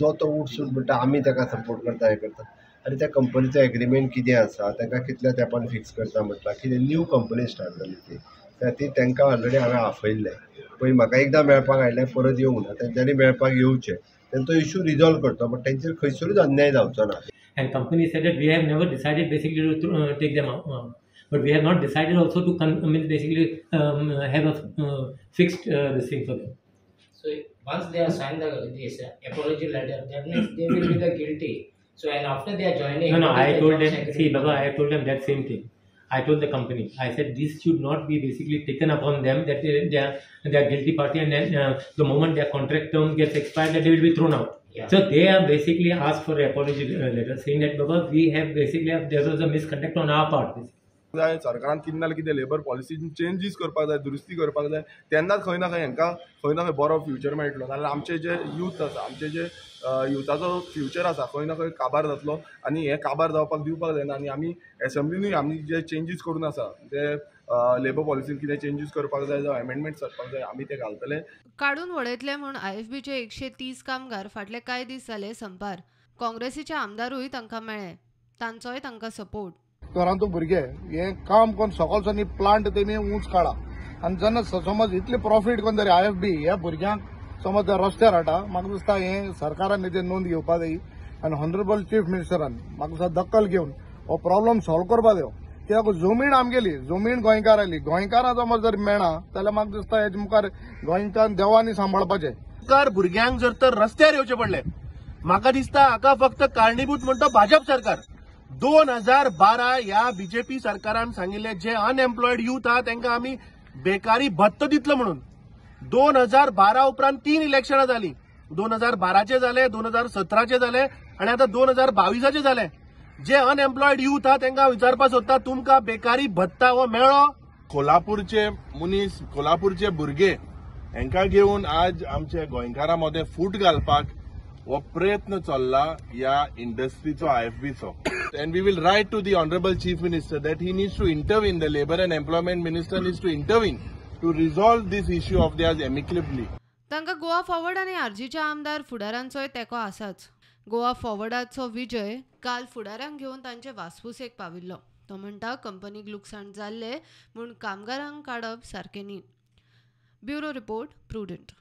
जो तो उठसूट म्हणटा आमी ताका सपोर्ट करता हें करता आनी त्या कंपनीचो एग्रीमेंट कितें आसा ताका कितल्या तेंपान फिक्स करता म्हटलां कितें न्यू कंपनी स्टार्ट जाली ती ती तांकां ऑलरेडी हांवें आफयल्लें पळय म्हाका एकदां मेळपाक आयलें परत येवंक ना तेंच्यांनी मेळपाक येवचें तेंचो इशू रिजॉल्व करचो बट तेंचेर खंयसरूच अन्याय जावचो ना. And company said that we have never decided basically to take them out, but we have not decided also to basically have a fixed this thing for them. So once they have signed this apology letter, that means they will be the guilty. So and after they are joining. No, I told them. See, Baba, I told them that same thing. I told the company. I said this should not be basically taken upon them that they are guilty party, and then the moment their contract term gets expired, that they will be thrown out. Yeah. So they have basically asked for an apology letter, saying that Baba, we have basically there was a misconduct on our part. सरकारान कितें ना कितें labour policy changes करपाक जाय दुरुस्ती करपाक जाय तेन्नाच खंय ना खंय हांकां खंय ना खंय बरो फ्युचर मेळटलो नाजाल्यार आमचे जे यूथ आसा आमचे जे युथाचो फ्युचर आसा खंय ना खंय काबार जातलो आनी हे काबार जावपाक दिवपाक जायना आनी आमी एसेंब्लीनूय आमी जे चेंजीस करून आसा ते लेबर पॉलिसीन कितें चेंजीस करपाक जाय जावं एमेंडमेंट्स करपाक जाय आमी ते घालतले. काडून वडयतले म्हूण IFBचे 130 कामगार फाटले कांय दीस जाले संपार. काँग्रेसीचे आमदारूय तांकां मेळ्ळे तांचोय तांकां सपोर्ट. घरांतू भुरगे हे काम कोण सकाळच्यान प्लांट तेमी ऊंच काडा आनी जेन्ना समज इतले प्रॉफीट कोण तरी IFB ह्या भुरग्यांक समज रस्त्यार हाडटा म्हाका दिसता हे सरकारान हेजेर नोंद घेवपा जाय आनी हॉनरेबल चीफ मिनिस्टरान म्हाका दिसता दखल घेवन हो प्रॉब्लम सॉल्व करपा जायो कित्याक जमीन आमगेली जमीन गोंयकाराली गोंयकारां समज जर मेळना जाल्यार म्हाका दिसता हेजे मुखार गोंयकान देवानी सांबाळपाचें. सरकार भुरग्यांक जर तर रस्त्यार येवचे पडले म्हाका दिसता हाका फक्त कारणीभूत म्हणटा भाजप सरकार. 2012 ह्या बीजेपी सरकारान सांगिल्ले जे अनएम्प्लॉयड यूथ आहा तांकां आमी बेकारी भत्तो दितलो म्हणून 2012 उपरांत 3 इलेक्शनां जालीं 2012चे जाले 2017चे जाले आनी आतां 2022चे जाले. जे अनएम्प्लॉयड यूथ आहा तांकां विचारपाक सोदता तुमकां बेकारी भत्ता हो मेळ्ळो. कोल्हापूरचे मनीस कोल्हापूरचे भुरगे हांकां घेवन आज आमच्या गोंयकारां मदें फूट घालपाक हो प्रयत्न चल्ला ह्या इंडस्ट्रीचो IFBचो. And we will write to the Honorable Chief Minister that he needs to intervene, the Labour and Employment Minister needs to intervene to resolve this issue of theirs amicably. तांकां गोवा फॉरवर्ड आनी आरजीच्या आमदार फुडाऱ्यांचोय तेंको आसाच. गोवा फॉरवर्डाचो विजय काल फुडाऱ्यांक घेवन तांचे वासपुसेक पाविल्लो. तो म्हणटा कंपनीक लुकसाण जाल्ले म्हूण कामगारांक काडप सारकें न्ही. Bureau report prudent.